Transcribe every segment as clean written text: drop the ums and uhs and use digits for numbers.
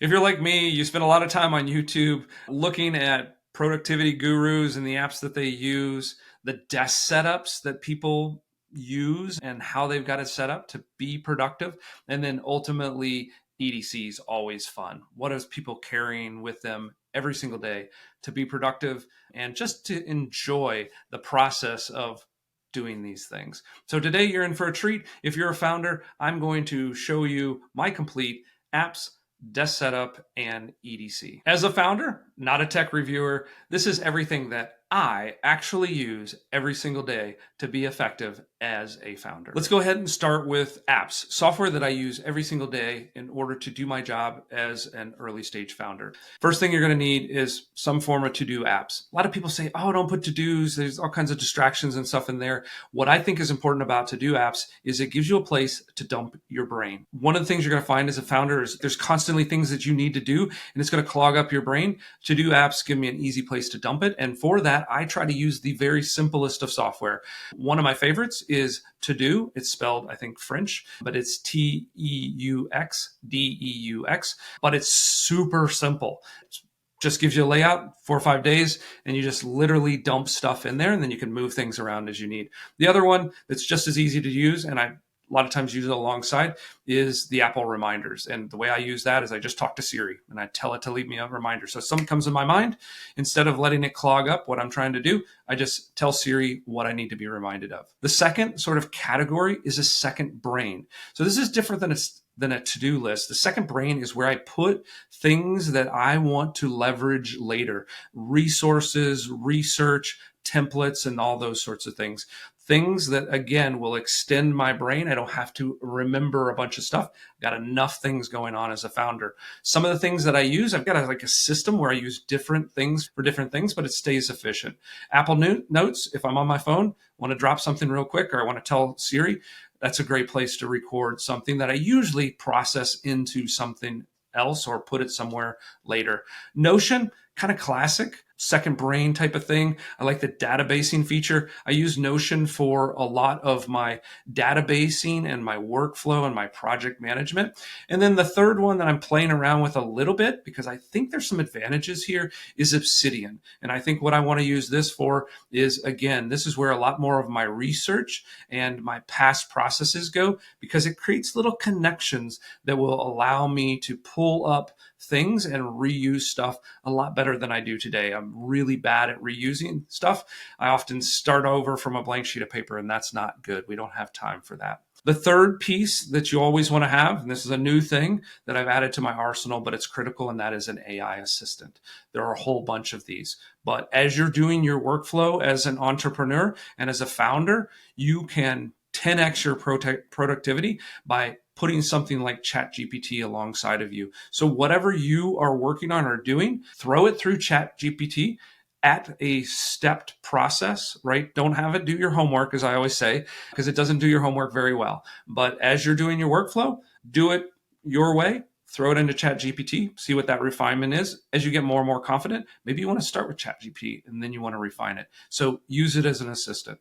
If you're like me, you spend a lot of time on YouTube looking at productivity gurus and the apps that they use, the desk setups that people use and how they've got it set up to be productive. And then ultimately, EDC is always fun. What is people carrying with them every single day to be productive and just to enjoy the process of doing these things? So today you're in for a treat. If you're a founder, I'm going to show you my complete apps, desk setup, and EDC. As a founder, not a tech reviewer, this is everything that I actually use every single day to be effective as a founder. Let's go ahead and start with apps, software that I use every single day in order to do my job as an early stage founder. First thing you're going to need is some form of to-do apps. A lot of people say, oh, don't put to-dos. There's all kinds of distractions and stuff in there. What I think is important about to-do apps is it gives you a place to dump your brain. One of the things you're going to find as a founder is there's constantly things that you need to do, and it's going to clog up your brain. To-do apps give me an easy place to dump it. And for that, I try to use the very simplest of software. One of my favorites is TuxDeux. It's spelled, I think, French, but it's TeuxDeux, but it's super simple. Just gives you a layout, 4 or 5 days, and you just literally dump stuff in there, and then you can move things around as you need. The other one that's just as easy to use, and I a lot of times use it alongside, is the Apple reminders. And the way I use that is I just talk to Siri and I tell it to leave me a reminder. So if something comes in my mind, instead of letting it clog up what I'm trying to do, I just tell Siri what I need to be reminded of. The second sort of category is a second brain. So this is different than a to-do list. The second brain is where I put things that I want to leverage later, resources, research, templates, and all those sorts of things. Things that, again, will extend my brain. I don't have to remember a bunch of stuff. I've got enough things going on as a founder. Some of the things that I use, I've got a system where I use different things for different things, but it stays efficient. Apple Notes, if I'm on my phone, want to drop something real quick, or I want to tell Siri, that's a great place to record something that I usually process into something else or put it somewhere later. Notion, kind of classic, second brain type of thing. I like the databasing feature. I use Notion for a lot of my databasing and my workflow and my project management. And then the third one that I'm playing around with a little bit, because I think there's some advantages here, is Obsidian. And I think what I want to use this for is, again, this is where a lot more of my research and my past processes go, because it creates little connections that will allow me to pull up things and reuse stuff a lot better than I do today. I'm really bad at reusing stuff. I often start over from a blank sheet of paper, and that's not good. We don't have time for that. The third piece that you always want to have, and this is a new thing that I've added to my arsenal, but it's critical, and that is an AI assistant. There are a whole bunch of these. But as you're doing your workflow as an entrepreneur and as a founder, you can 10x your productivity by putting something like ChatGPT alongside of you. So whatever you are working on or doing, throw it through ChatGPT at a stepped process, right? Don't have it do your homework, as I always say, because it doesn't do your homework very well. But as you're doing your workflow, do it your way. Throw it into ChatGPT, see what that refinement is. As you get more and more confident, maybe you want to start with ChatGPT and then you want to refine it. So use it as an assistant.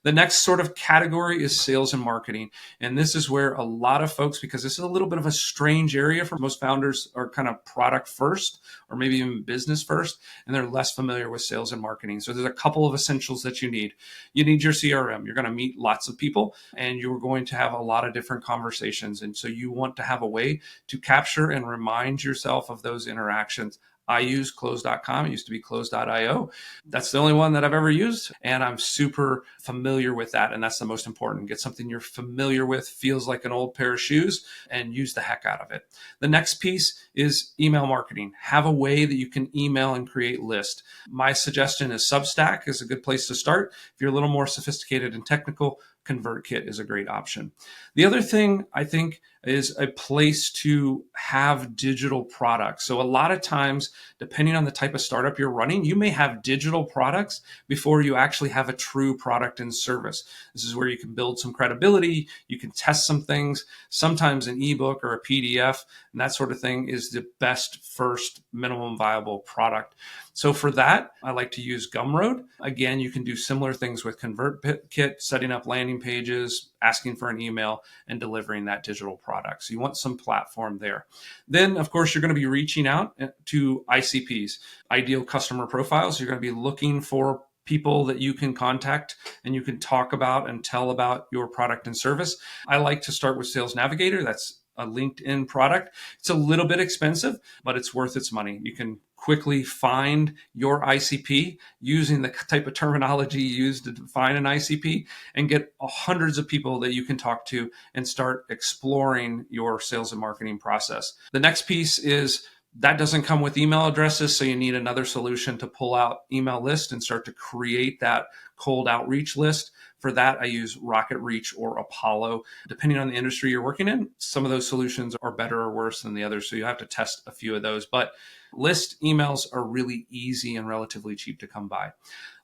The next sort of category is sales and marketing. And this is where a lot of folks, because this is a little bit of a strange area for most founders, are kind of product first or maybe even business first, and they're less familiar with sales and marketing. So there's a couple of essentials that you need. You need your CRM. You're going to meet lots of people and you're going to have a lot of different conversations. And so you want to have a way to capture and remind yourself of those interactions. I use close.com. It used to be close.io. That's the only one that I've ever used. And I'm super familiar with that. And that's the most important. Get something you're familiar with, feels like an old pair of shoes, and use the heck out of it. The next piece is email marketing. Have a way that you can email and create lists. My suggestion is Substack is a good place to start. If you're a little more sophisticated and technical, ConvertKit is a great option. The other thing I think is a place to have digital products. So a lot of times, depending on the type of startup you're running, you may have digital products before you actually have a true product and service. This is where you can build some credibility. You can test some things. Sometimes an ebook or a PDF and that sort of thing is the best first minimum viable product. So for that, I like to use Gumroad. Again, you can do similar things with ConvertKit, setting up landing landing pages, asking for an email, and delivering that digital product. So you want some platform there. Then, of course, you're going to be reaching out to ICPs, ideal customer profiles. You're going to be looking for people that you can contact and you can talk about and tell about your product and service. I like to start with Sales Navigator. That's a LinkedIn product. It's a little bit expensive, but it's worth its money. You can quickly find your ICP using the type of terminology used to define an ICP and get hundreds of people that you can talk to and start exploring your sales and marketing process. The next piece is that doesn't come with email addresses, so you need another solution to pull out email list and start to create that cold outreach list. For that, I use RocketReach or Apollo. Depending on the industry you're working in, some of those solutions are better or worse than the others, so you have to test a few of those. But list emails are really easy and relatively cheap to come by.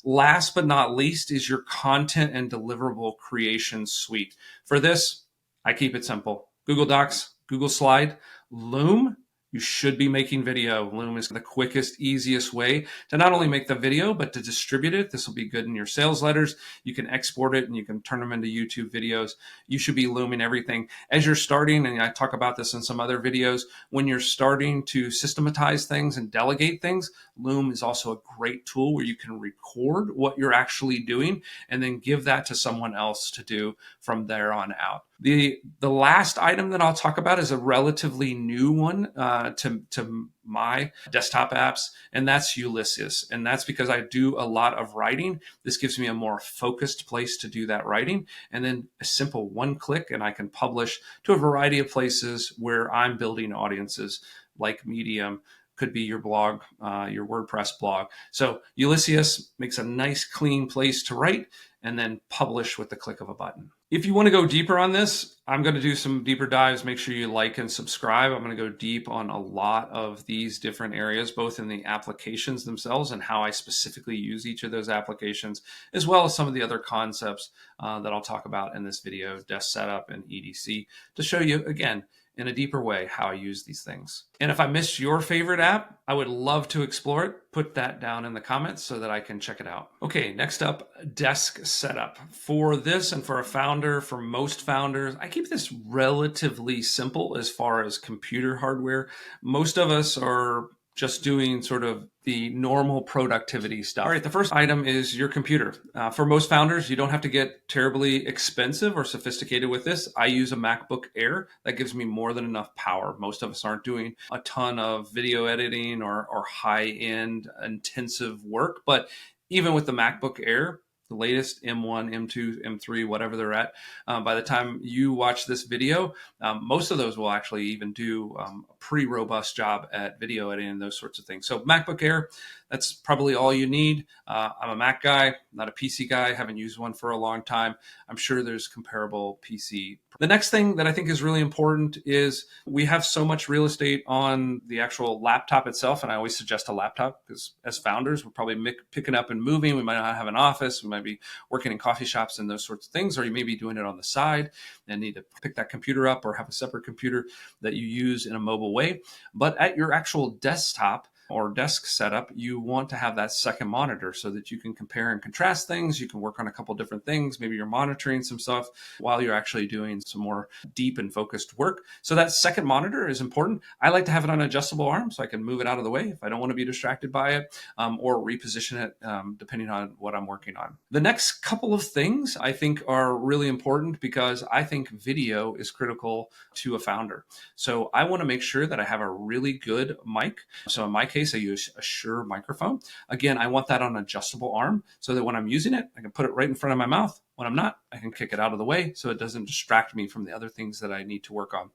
Last but not least is your content and deliverable creation suite. For this, I keep it simple. Google Docs, Google Slide, Loom. You should be making video. Loom is the quickest, easiest way to not only make the video, but to distribute it. This will be good in your sales letters. You can export it and you can turn them into YouTube videos. You should be Looming everything. As you're starting, and I talk about this in some other videos, when you're starting to systematize things and delegate things, Loom is also a great tool where you can record what you're actually doing and then give that to someone else to do from there on out. The last item that I'll talk about is a relatively new one to my desktop apps, and that's Ulysses. And that's because I do a lot of writing. This gives me a more focused place to do that writing. And then a simple one click, and I can publish to a variety of places where I'm building audiences, like Medium, could be your blog, your WordPress blog. So Ulysses makes a nice, clean place to write and then publish with the click of a button. If you want to go deeper on this, I'm going to do some deeper dives. Make sure you like and subscribe. I'm going to go deep on a lot of these different areas, both in the applications themselves and how I specifically use each of those applications, as well as some of the other concepts that I'll talk about in this video, desk setup and EDC, to show you, again, in a deeper way how I use these things. And if I missed your favorite app, I would love to explore it. Put that down in the comments so that I can check it out. Okay, next up, desk setup. For this and for a founder, for most founders, I keep this relatively simple as far as computer hardware. Most of us are just doing sort of the normal productivity stuff. All right, the first item is your computer. For most founders, you don't have to get terribly expensive or sophisticated with this. I use a MacBook Air. That gives me more than enough power. Most of us aren't doing a ton of video editing or high-end intensive work, but even with the MacBook Air, the latest M1, M2, M3, whatever they're at, by the time you watch this video, most of those will actually even do a pretty robust job at video editing and those sorts of things. So MacBook Air, that's probably all you need. I'm a Mac guy, not a PC guy. Haven't used one for a long time. I'm sure there's comparable PC. The next thing that I think is really important is we have so much real estate on the actual laptop itself. And I always suggest a laptop because as founders, we're probably picking up and moving. We might not have an office. We might be working in coffee shops and those sorts of things, or you may be doing it on the side and need to pick that computer up or have a separate computer that you use in a mobile way. But at your actual desktop or desk setup, you want to have that second monitor so that you can compare and contrast things. You can work on a couple different things. Maybe you're monitoring some stuff while you're actually doing some more deep and focused work. So that second monitor is important. I like to have it on an adjustable arm so I can move it out of the way if I don't want to be distracted by it, or reposition it depending on what I'm working on. The next couple of things I think are really important because I think video is critical to a founder. So I want to make sure that I have a really good mic. So in my case, I use a Shure microphone. Again, I want that on an adjustable arm so that when I'm using it, I can put it right in front of my mouth. When I'm not, I can kick it out of the way so it doesn't distract me from the other things that I need to work on.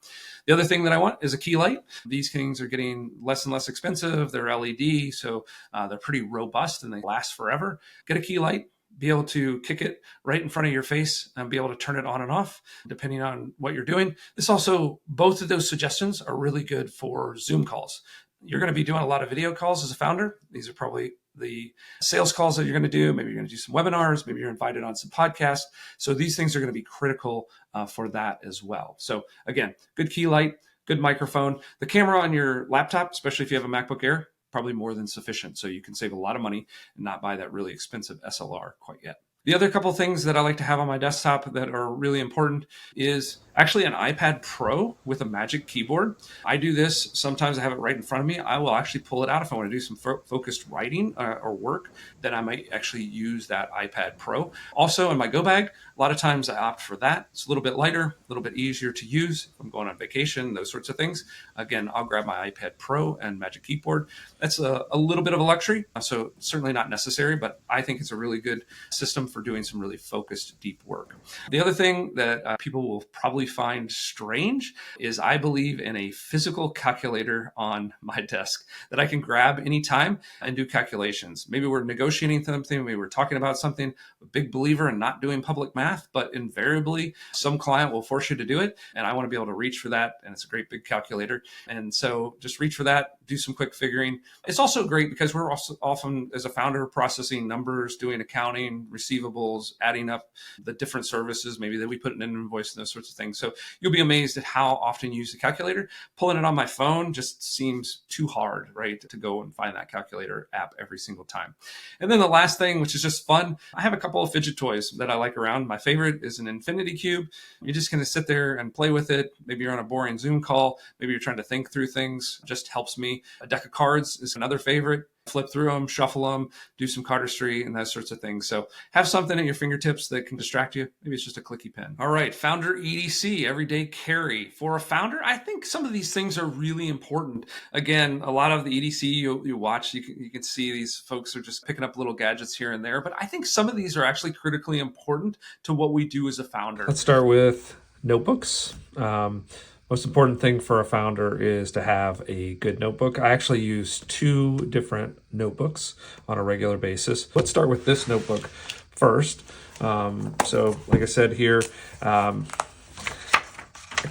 The other thing that I want is a key light. These things are getting less and less expensive. They're LED, so they're pretty robust and they last forever. Get a key light. Be able to kick it right in front of your face and be able to turn it on and off depending on what you're doing. This also, both of those suggestions are really good for Zoom calls. You're going to be doing a lot of video calls as a founder. These are probably the sales calls that you're going to do. Maybe you're going to do some webinars. Maybe you're invited on some podcasts. So these things are going to be critical for that as well. So again, good key light, good microphone. The camera on your laptop, especially if you have a MacBook Air, probably more than sufficient. So you can save a lot of money and not buy that really expensive SLR quite yet. The other couple things that I like to have on my desktop that are really important is actually an iPad Pro with a Magic Keyboard. I do this. Sometimes I have it right in front of me. I will actually pull it out if I want to do some focused writing or work. Then I might actually use that iPad Pro. Also in my go bag, a lot of times I opt for that. It's a little bit lighter, a little bit easier to use. If I'm going on vacation, those sorts of things. Again, I'll grab my iPad Pro and Magic Keyboard. That's a little bit of a luxury, so certainly not necessary, but I think it's a really good system for doing some really focused, deep work. The other thing that people will probably find strange is I believe in a physical calculator on my desk that I can grab anytime and do calculations. Maybe we're negotiating something, maybe we're talking about something. I'm a big believer in not doing public math, but invariably some client will force you to do it, and I want to be able to reach for that, and it's a great big calculator. And so just reach for that, do some quick figuring. It's also great because we're also often, as a founder, processing numbers, doing accounting, receivables, adding up the different services, maybe that we put in an invoice and those sorts of things. So you'll be amazed at how often you use the calculator. Pulling it on my phone just seems too hard, right? To go and find that calculator app every single time. And then the last thing, which is just fun, I have a couple of fidget toys that I like around. My favorite is an infinity cube. You're just going to sit there and play with it. Maybe you're on a boring Zoom call. Maybe you're trying to think through things. It just helps me. A deck of cards is another favorite. Flip through them, shuffle them, do some cardistry and that sorts of things. So have something at your fingertips that can distract you. Maybe it's just a clicky pen. All right, founder EDC, everyday carry. For a founder, I think some of these things are really important. Again, a lot of the EDC you watch, you can see these folks are just picking up little gadgets here and there. But I think some of these are actually critically important to what we do as a founder. Let's start with notebooks. Most important thing for a founder is to have a good notebook. I actually use 2 different notebooks on a regular basis. Let's start with this notebook first. So like I said here, I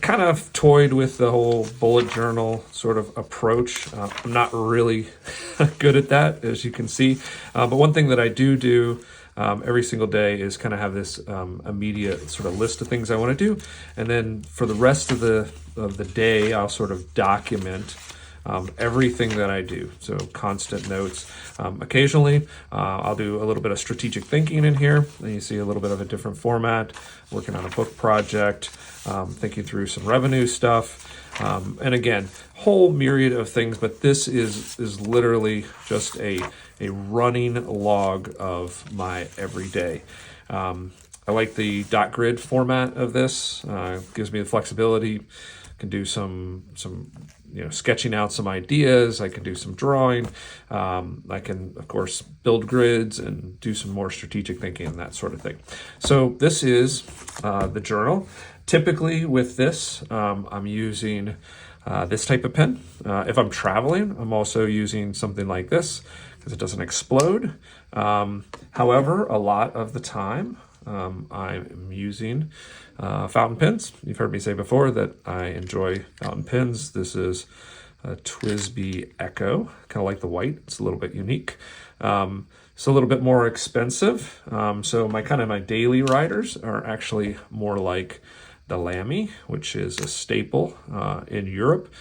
kind of toyed with the whole bullet journal sort of approach. I'm not really good at that, as you can see. But one thing that I do every single day is kind of have this immediate sort of list of things I want to do. And then for the rest of the day, I'll sort of document everything that I do. So constant notes. Occasionally, I'll do a little bit of strategic thinking in here. And you see a little bit of a different format, working on a book project, thinking through some revenue stuff. And again, whole myriad of things, but this is literally just a running log of my everyday. I like the dot grid format of this. Gives me the flexibility. Can do some sketching out some ideas. I can do some drawing. I can, of course, build grids and do some more strategic thinking and that sort of thing. So this is the journal. Typically with this, I'm using this type of pen. If I'm traveling, I'm also using something like this because it doesn't explode. However, a lot of the time, I'm using fountain pens. You've heard me say before that I enjoy fountain pens. This is a TWSBI Echo, kind of like the white. It's a little bit unique. It's a little bit more expensive. So my daily writers are actually more like the Lamy, which is a staple in Europe.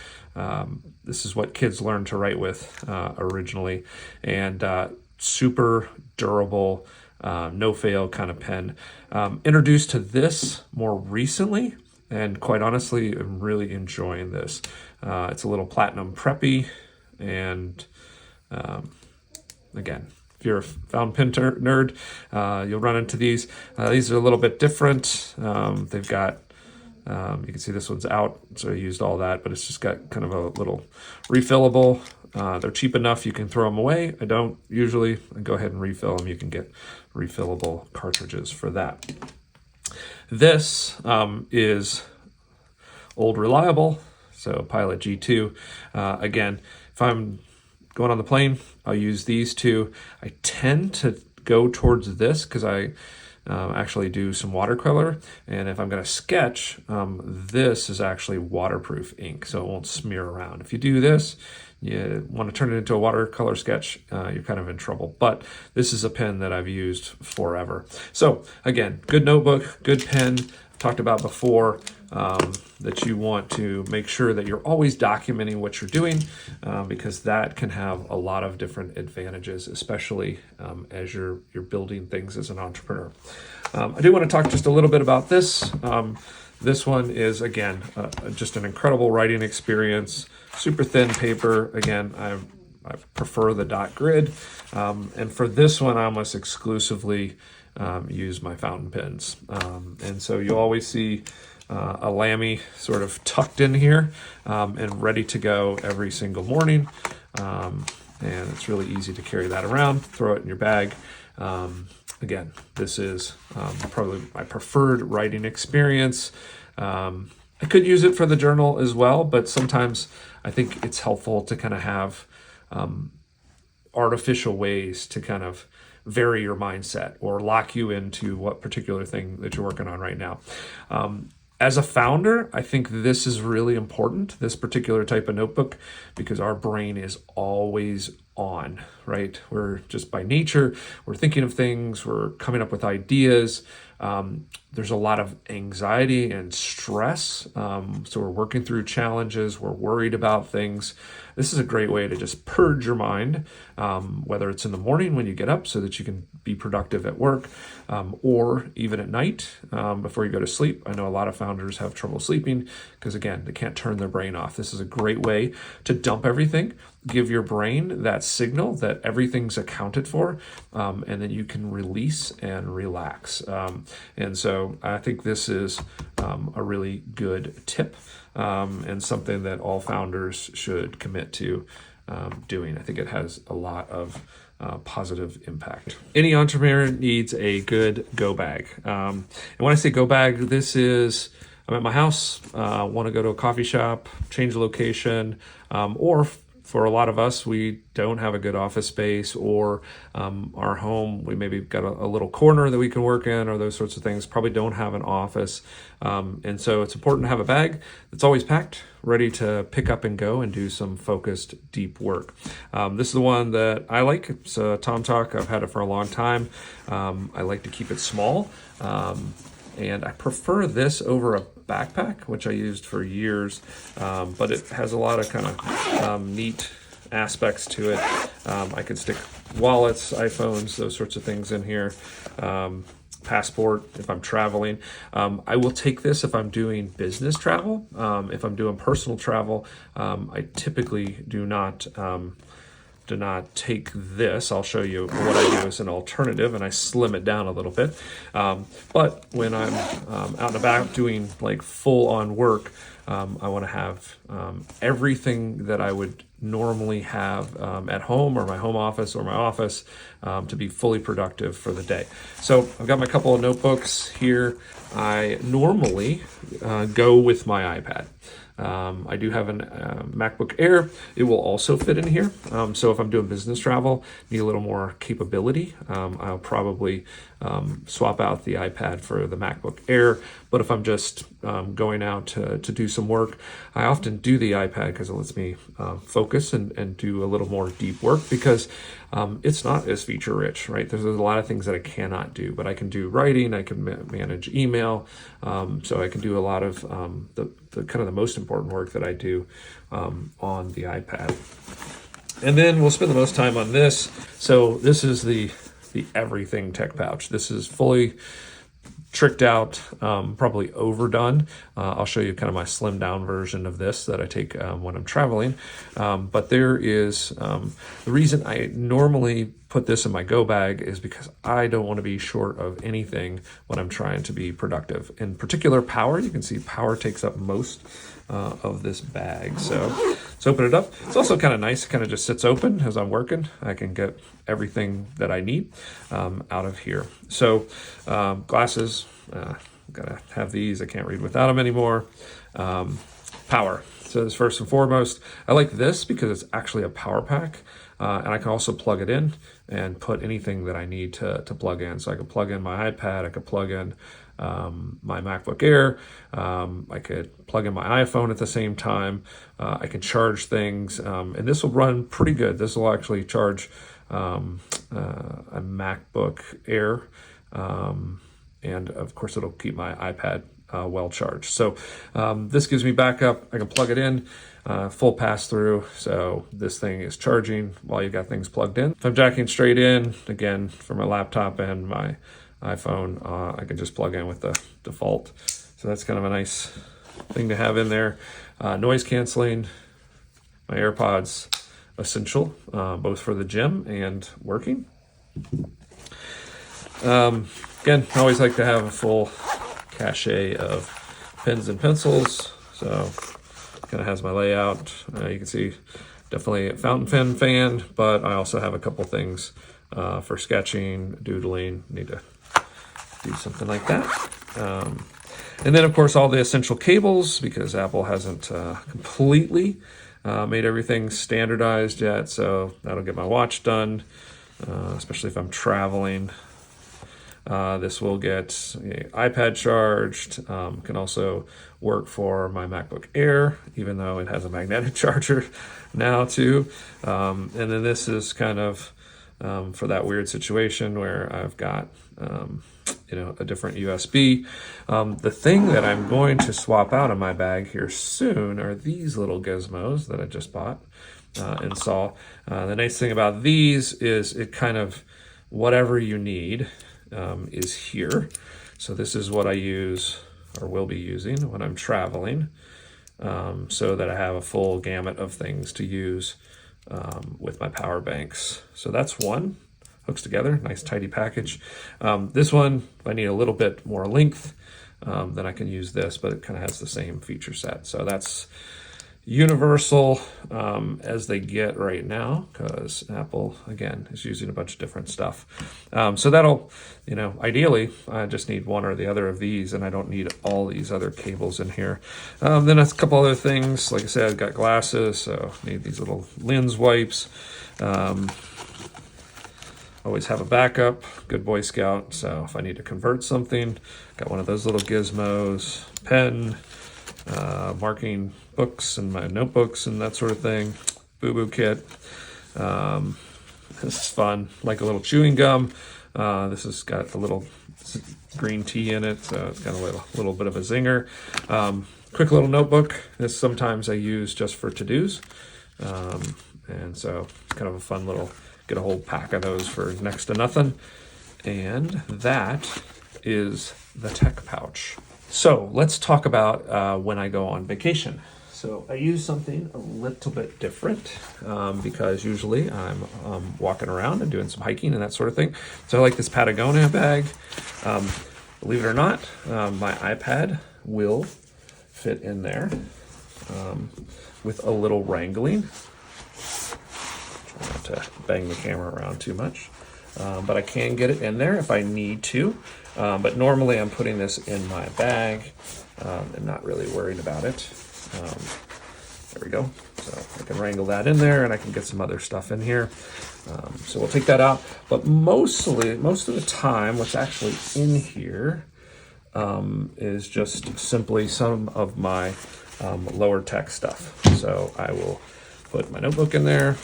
This is what kids learned to write with originally, and super durable, no fail kind of pen. Introduced to this more recently, and quite honestly, I'm really enjoying this. It's a little platinum preppy, and again, if you're a fountain pen nerd, you'll run into these. These are a little bit different. They've got you can see this one's out, so I used all that, but it's just got kind of a little refillable. They're cheap enough you can throw them away. I don't usually. I go ahead and refill them. You can get refillable cartridges for that. This is old reliable, so Pilot G2. Again, if I'm going on the plane, I'll use these 2. I tend to go towards this because I actually do some watercolor, and if I'm going to sketch, this is actually waterproof ink, so it won't smear around. If you do this, you want to turn it into a watercolor sketch, you're kind of in trouble. But this is a pen that I've used forever. So again, good notebook, good pen. I've talked about before, that you want to make sure that you're always documenting what you're doing, because that can have a lot of different advantages, especially as you're building things as an entrepreneur. I do want to talk just a little bit about this. This one is, again, just an incredible writing experience, super thin paper. Again, I prefer the dot grid. And for this one, I almost exclusively use my fountain pens. And so you always see a Lamy sort of tucked in here and ready to go every single morning. And it's really easy to carry that around, throw it in your bag. Again, this is probably my preferred writing experience. I could use it for the journal as well, but sometimes I think it's helpful to kind of have artificial ways to kind of vary your mindset or lock you into what particular thing that you're working on right now. As a founder, I think this is really important, this particular type of notebook, because our brain is always on, right? We're just by nature, we're thinking of things, we're coming up with ideas. There's a lot of anxiety and stress. So we're working through challenges, we're worried about things. This is a great way to just purge your mind, whether it's in the morning when you get up so that you can be productive at work, or even at night before you go to sleep. I know a lot of founders have trouble sleeping because, again, they can't turn their brain off. This is a great way to dump everything, give your brain that signal that everything's accounted for, and then you can release and relax. And so I think this is a really good tip, and something that all founders should commit to doing. I think it has a lot of positive impact. Any entrepreneur needs a good go bag. And when I say go bag, this is, I'm at my house, want to go to a coffee shop, change location, or for a lot of us, we don't have a good office space, or our home, we maybe got a little corner that we can work in, or those sorts of things, probably don't have an office. And so it's important to have a bag that's always packed, ready to pick up and go and do some focused, deep work. This is the one that I like. It's a Tom Talk. I've had it for a long time. I like to keep it small. And I prefer this over a backpack, which I used for years, but it has a lot of kind of neat aspects to it. I can stick wallets, iPhones, those sorts of things in here. Passport if I'm traveling. I will take this if I'm doing business travel. If I'm doing personal travel, I typically do not take this. I'll show you what I do as an alternative, and I slim it down a little bit. But when I'm out and about doing like full on work, I want to have everything that I would normally have at home or my home office or my office to be fully productive for the day. So I've got my couple of notebooks here. I normally go with my iPad. I do have a MacBook Air. It will also fit in here. So if I'm doing business travel, need a little more capability, I'll probably swap out the iPad for the MacBook Air. But if I'm just going out to do some work, I often do the iPad because it lets me focus and do a little more deep work, because it's not as feature rich, right? There's a lot of things that I cannot do, but I can do writing, I can manage email, so I can do a lot of the kind of the most important work that I do on the iPad. And then we'll spend the most time on this. So this is the everything tech pouch. This is fully tricked out, probably overdone. I'll show you kind of my slimmed down version of this that I take when I'm traveling. But there is, the reason I normally put this in my go bag is because I don't want to be short of anything when I'm trying to be productive. In particular, power. You can see power takes up most of this bag. So let's open it up. It's also kind of nice. It kind of just sits open as I'm working. I can get everything that I need out of here. So glasses, gotta have these. I can't read without them anymore. Power. So this first and foremost, I like this because it's actually a power pack. And I can also plug it in and put anything that I need to plug in. So I could plug in my iPad, I could plug in my MacBook Air, I could plug in my iPhone at the same time, I can charge things, and this will run pretty good. This will actually charge a MacBook Air, and of course it'll keep my iPad well charged. So this gives me backup. I can plug it in, full pass through. So this thing is charging while you've got things plugged in. If I'm jacking straight in, again, for my laptop and my iPhone, I can just plug in with the default. So that's kind of a nice thing to have in there. Noise canceling, my AirPods, essential, both for the gym and working. Again, I always like to have a full cache of pens and pencils. So kind of has my layout. You can see definitely a fountain pen fan, but I also have a couple things for sketching, doodling. Need to do something like that. And then, of course, all the essential cables, because Apple hasn't completely made everything standardized yet. So that'll get my watch done, especially if I'm traveling. This will get iPad charged. Can also work for my MacBook Air, even though it has a magnetic charger now too. And then this is kind of for that weird situation where I've got a different USB. The thing that I'm going to swap out of my bag here soon are these little gizmos that I just bought and saw. The nice thing about these is it kind of, whatever you need is here. So this is what I use or will be using when I'm traveling, so that I have a full gamut of things to use with my power banks. So that's one. Hooks together, nice tidy package. This one, if I need a little bit more length, then I can use this, but it kind of has the same feature set. So that's universal as they get right now, because Apple, again, is using a bunch of different stuff. So that'll, ideally, I just need one or the other of these, and I don't need all these other cables in here. Then a couple other things. Like I said, I've got glasses, so I need these little lens wipes. Always have a backup, good Boy Scout. So if I need to convert something, got one of those little gizmos, pen, marking books and my notebooks and that sort of thing. Boo-boo kit. This is fun, like a little chewing gum. This has got a little green tea in it, so it's got a little bit of a zinger. Quick little notebook. This sometimes I use just for to-dos. And so it's kind of a fun little, get a whole pack of those for next to nothing. And that is the tech pouch. So let's talk about when I go on vacation. So I use something a little bit different because usually I'm walking around and doing some hiking and that sort of thing. So I like this Patagonia bag. Believe it or not, my iPad will fit in there with a little wrangling. Try not to bang the camera around too much. But I can get it in there if I need to. But normally I'm putting this in my bag and not really worried about it. There we go. So I can wrangle that in there and I can get some other stuff in here. So we'll take that out. But most of the time, what's actually in here is just simply some of my lower tech stuff. So I will put my notebook in there.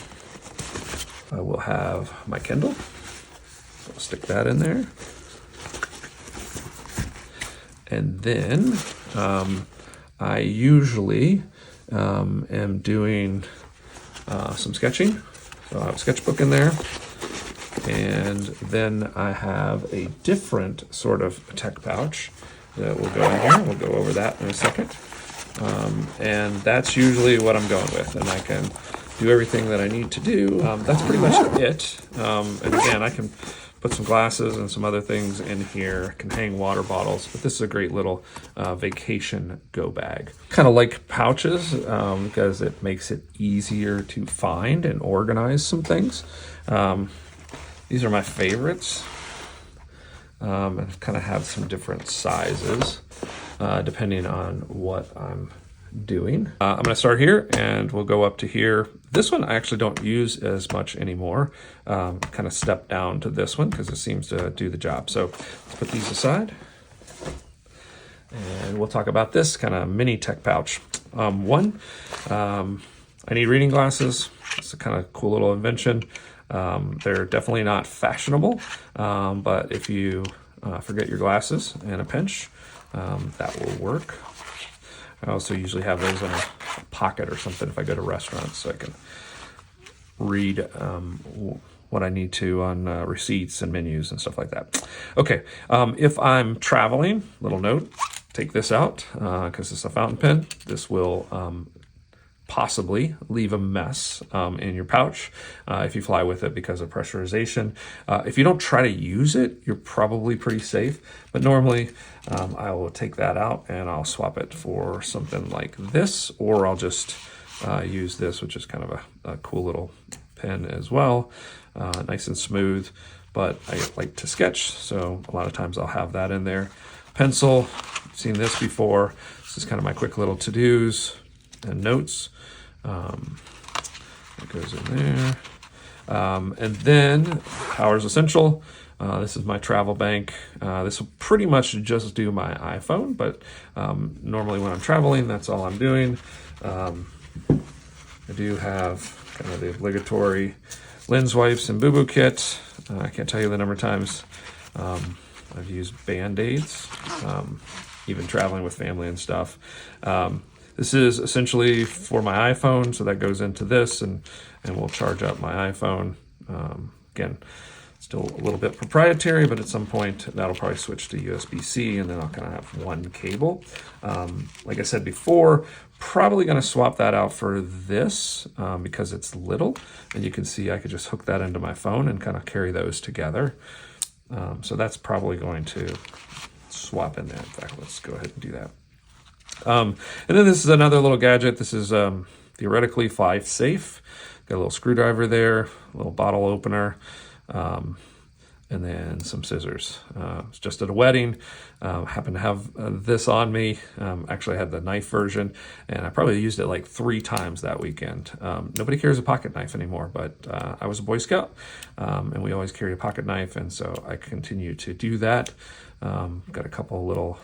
I will have my Kindle. I'll stick that in there. And then I usually am doing some sketching. So I have a sketchbook in there. And then I have a different sort of tech pouch that will go in here. We'll go over that in a second. And that's usually what I'm going with. And I can do everything that I need to do. That's pretty much it. And again, I can put some glasses and some other things in here. I can hang water bottles, but this is a great little vacation go bag. Kind of like pouches because it makes it easier to find and organize some things. These are my favorites. And kind of have some different sizes depending on what I'm doing. I'm going to start here and we'll go up to here. This one I actually don't use as much anymore. Kind of step down to this one because it seems to do the job. So let's put these aside and we'll talk about this kind of mini tech pouch. I need reading glasses. It's a kind of cool little invention. They're definitely not fashionable, but if you forget your glasses in a pinch, that will work. I also usually have those in a pocket or something if I go to restaurants, so I can read what I need to on receipts and menus and stuff like that. Okay, if I'm traveling, little note, take this out because it's a fountain pen. This will possibly leave a mess in your pouch if you fly with it because of pressurization. If you don't try to use it, you're probably pretty safe. But normally I will take that out and I'll swap it for something like this, or I'll just use this, which is kind of a cool little pen as well. Nice and smooth, but I like to sketch, so a lot of times I'll have that in there. Pencil, I've seen this before. This is kind of my quick little to-dos and notes. It goes in there. And then power's essential. This is my travel bank. This will pretty much just do my iPhone, but normally when I'm traveling, that's all I'm doing. I do have kind of the obligatory lens wipes and boo-boo kit. I can't tell you the number of times I've used Band-Aids, even traveling with family and stuff. This is essentially for my iPhone, so that goes into this and will charge up my iPhone. Again, still a little bit proprietary, but at some point that'll probably switch to USB-C, and then I'll kind of have one cable. Like I said before, probably going to swap that out for this because it's little, and you can see I could just hook that into my phone and kind of carry those together. So that's probably going to swap in there. In fact, let's go ahead and do that. And then this is another little gadget. This is theoretically fly safe. Got a little screwdriver there, a little bottle opener, and then some scissors. It's just at a wedding. Happened to have this on me. Actually, I had the knife version, and I probably used it like 3 times that weekend. Nobody carries a pocket knife anymore, but I was a Boy Scout, and we always carried a pocket knife, and so I continue to do that. Got a little.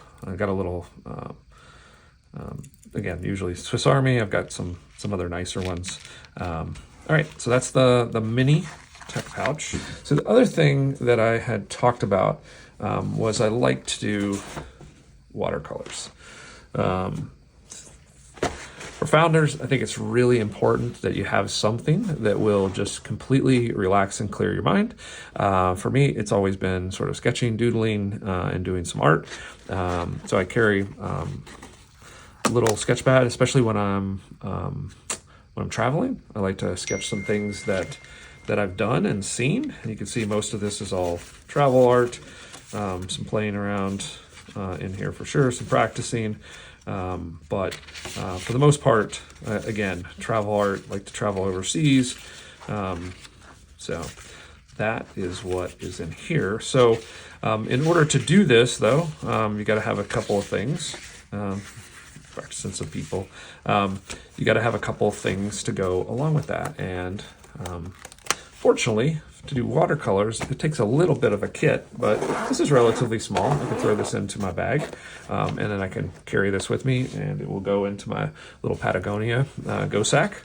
Again, usually Swiss Army. I've got some other nicer ones. All right, so that's the mini tech pouch. So the other thing that I had talked about was I like to do watercolors. For founders, I think it's really important that you have something that will just completely relax and clear your mind. For me, it's always been sort of sketching, doodling, and doing some art. So I carry little sketch pad, especially when I'm traveling. I like to sketch some things that I've done and seen. And you can see most of this is all travel art, some playing around in here for sure, some practicing. But for the most part, again, travel art, like to travel overseas. So that is what is in here. So in order to do this, though, you got to have a couple of things. Practicing some people, you got to have a couple of things to go along with that. And fortunately, to do watercolors, it takes a little bit of a kit, but this is relatively small. I can throw this into my bag, and then I can carry this with me, and it will go into my little Patagonia go sack.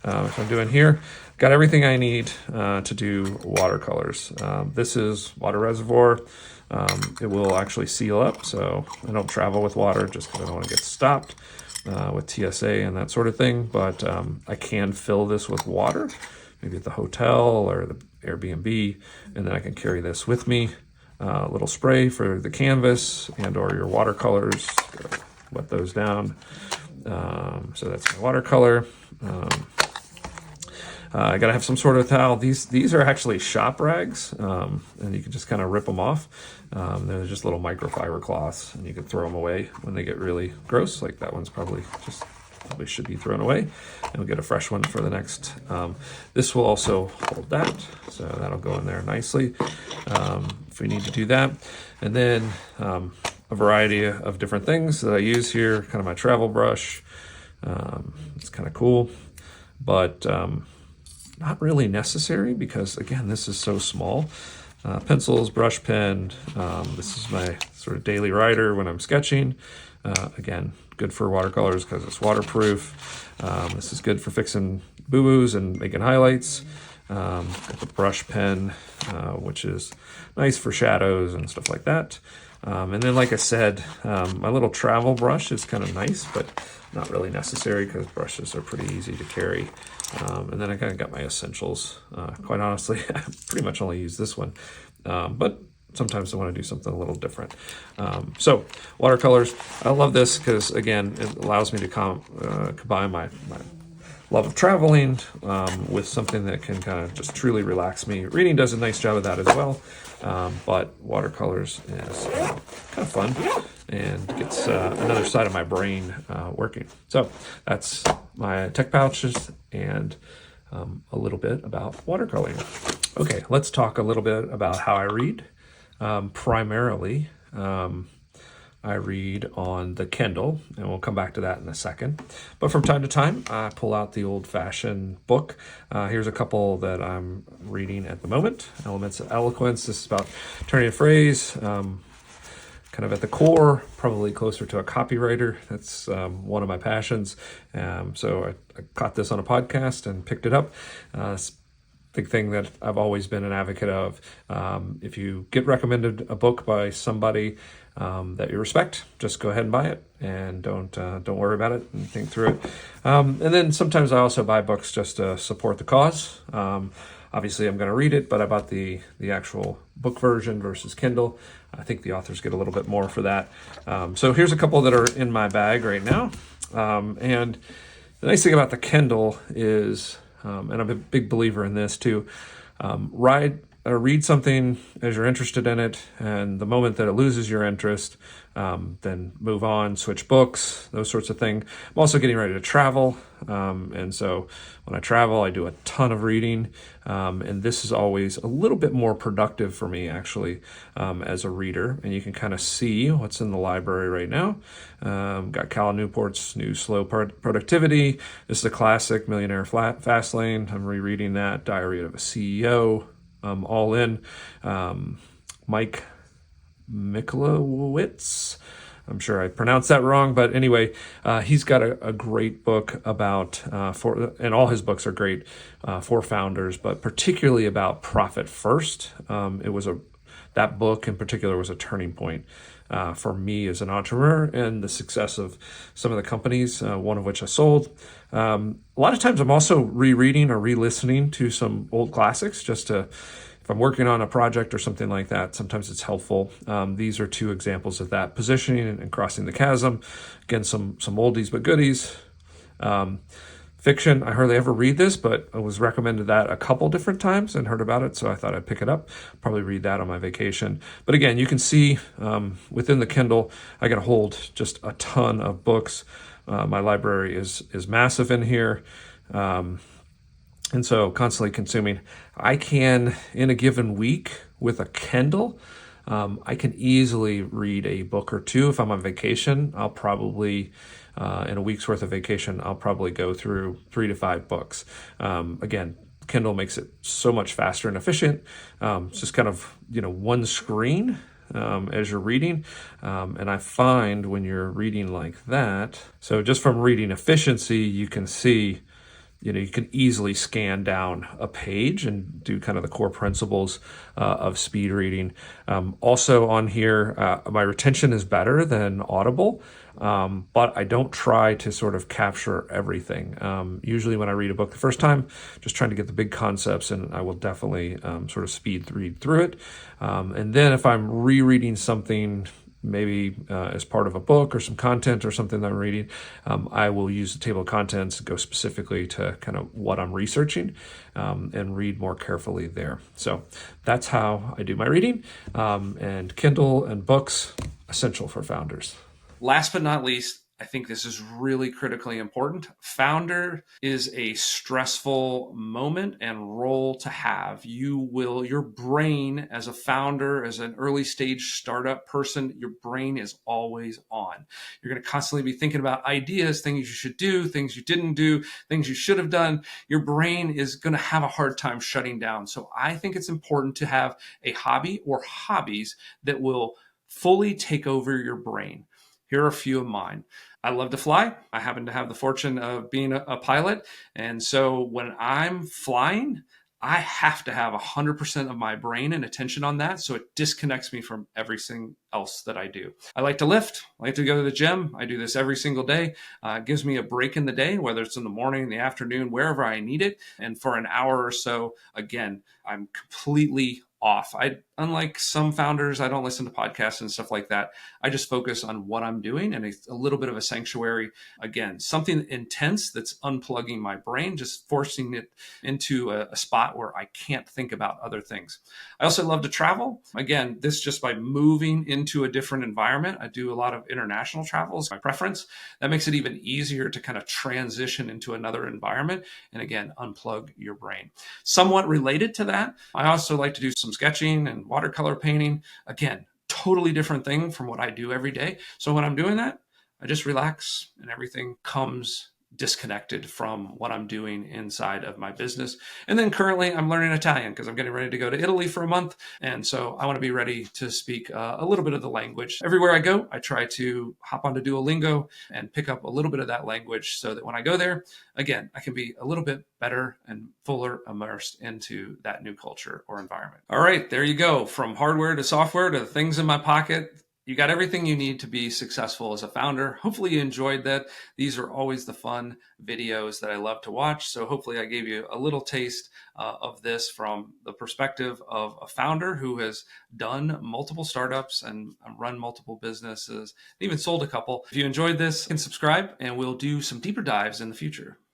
If I'm doing here, got everything I need to do watercolors. This is water reservoir. It will actually seal up, so I don't travel with water just because I don't want to get stopped with TSA and that sort of thing. But I can fill this with water, maybe at the hotel or the Airbnb, and then I can carry this with me. A little spray for the canvas and or your watercolors. Wet those down. So that's my watercolor. I gotta have some sort of towel. These are actually shop rags, and you can just kind of rip them off. They're just little microfiber cloths, and you can throw them away when they get really gross. Like that one's probably should be thrown away, and we'll get a fresh one for the next. This will also hold that, so that'll go in there nicely if we need to do that. And then a variety of different things that I use here. Kind of my travel brush. It's kind of cool, but not really necessary because, again, this is so small. Pencils, brush pen. This is my sort of daily writer when I'm sketching. Again, good for watercolors because it's waterproof. This is good for fixing boo-boos and making highlights. Got the brush pen, which is nice for shadows and stuff like that. And then, like I said, my little travel brush is kind of nice, but not really necessary because brushes are pretty easy to carry. And then I kind of got my essentials. Quite honestly, I pretty much only use this one. But sometimes I want to do something a little different. So watercolors, I love this because, again, it allows me to combine my love of traveling with something that can kind of just truly relax me. Reading does a nice job of that as well, but watercolors is kind of fun and gets another side of my brain working. So that's my tech pouches and a little bit about watercoloring. Okay, let's talk a little bit about how I read. Primarily, I read on the Kindle, and we'll come back to that in a second. But from time to time, I pull out the old-fashioned book. Here's a couple that I'm reading at the moment. Elements of Eloquence. This is about turning a phrase, kind of at the core, probably closer to a copywriter. That's one of my passions. So I caught this on a podcast and picked it up. Big thing that I've always been an advocate of. If you get recommended a book by somebody that you respect, just go ahead and buy it, and don't worry about it and think through it. And then sometimes I also buy books just to support the cause. Obviously, I'm going to read it, but I bought the actual book version versus Kindle. I think the authors get a little bit more for that. So here's a couple that are in my bag right now. And the nice thing about the Kindle is, and I'm a big believer in this too, read something as you're interested in it, and the moment that it loses your interest, then move on, switch books, those sorts of things. I'm also getting ready to travel, and so when I travel, I do a ton of reading, and this is always a little bit more productive for me, actually, as a reader, and you can kind of see what's in the library right now. Got Cal Newport's New Slow Productivity. This is a classic, Millionaire Fastlane. I'm rereading that. Diary of a CEO. All in. Mike Michalowicz. I'm sure I pronounced that wrong, but anyway, he's got a great book about, and all his books are great for founders, but particularly about profit first. That book in particular was a turning point for me as an entrepreneur and the success of some of the companies, one of which I sold. A lot of times I'm also rereading or re-listening to some old classics just to, if I'm working on a project or something like that, sometimes it's helpful. These are two examples of that: Positioning and Crossing the Chasm. Again, some oldies but goodies. Fiction, I hardly ever read this, but I was recommended that a couple different times and heard about it, so I thought I'd pick it up. Probably read that on my vacation. But again, you can see within the Kindle, I can hold just a ton of books. My library is massive in here. And so constantly consuming. I can, in a given week with a Kindle, I can easily read a book or two. If I'm on vacation, I'll probably, in a week's worth of vacation, I'll probably go through 3 to 5 books. Again, Kindle makes it so much faster and efficient. It's just kind of, one screen as you're reading. And I find when you're reading like that, so just from reading efficiency, you can see, you can easily scan down a page and do kind of the core principles of speed reading. Also on here, my retention is better than Audible, but I don't try to sort of capture everything. Usually when I read a book the first time, just trying to get the big concepts, and I will definitely sort of speed read through it. And then if I'm rereading something, maybe as part of a book or some content or something that I'm reading, I will use the table of contents, go specifically to kind of what I'm researching, and read more carefully there. So that's how I do my reading. And Kindle and books, essential for founders. Last but not least, I think this is really critically important. Founder is a stressful moment and role to have. Your brain as a founder, as an early stage startup person, your brain is always on. You're going to constantly be thinking about ideas, things you should do, things you didn't do, things you should have done. Your brain is going to have a hard time shutting down. So I think it's important to have a hobby or hobbies that will fully take over your brain. Here are a few of mine. I love to fly. I happen to have the fortune of being a pilot. And so when I'm flying, I have to have 100% of my brain and attention on that. So it disconnects me from everything else that I do. I like to lift. I like to go to the gym. I do this every single day. It gives me a break in the day, whether it's in the morning, in the afternoon, wherever I need it. And for an hour or so, again, I'm completely off. Unlike some founders, I don't listen to podcasts and stuff like that. I just focus on what I'm doing, and a little bit of a sanctuary. Again, something intense that's unplugging my brain, just forcing it into a spot where I can't think about other things. I also love to travel. Again, this just by moving into a different environment. I do a lot of international travels, my preference. That makes it even easier to kind of transition into another environment and again, unplug your brain. Somewhat related to that, I also like to do some sketching and watercolor painting. Again, totally different thing from what I do every day. So when I'm doing that, I just relax and everything comes disconnected from what I'm doing inside of my business. And then currently I'm learning Italian because I'm getting ready to go to Italy for a month. And so I want to be ready to speak a little bit of the language. Everywhere I go, I try to hop onto Duolingo and pick up a little bit of that language so that when I go there, again, I can be a little bit better and fuller immersed into that new culture or environment. All right, there you go. From hardware to software to things in my pocket. You got everything you need to be successful as a founder. Hopefully you enjoyed that. These are always the fun videos that I love to watch. So hopefully I gave you a little taste of this from the perspective of a founder who has done multiple startups and run multiple businesses, even sold a couple. If you enjoyed this, you can subscribe and we'll do some deeper dives in the future.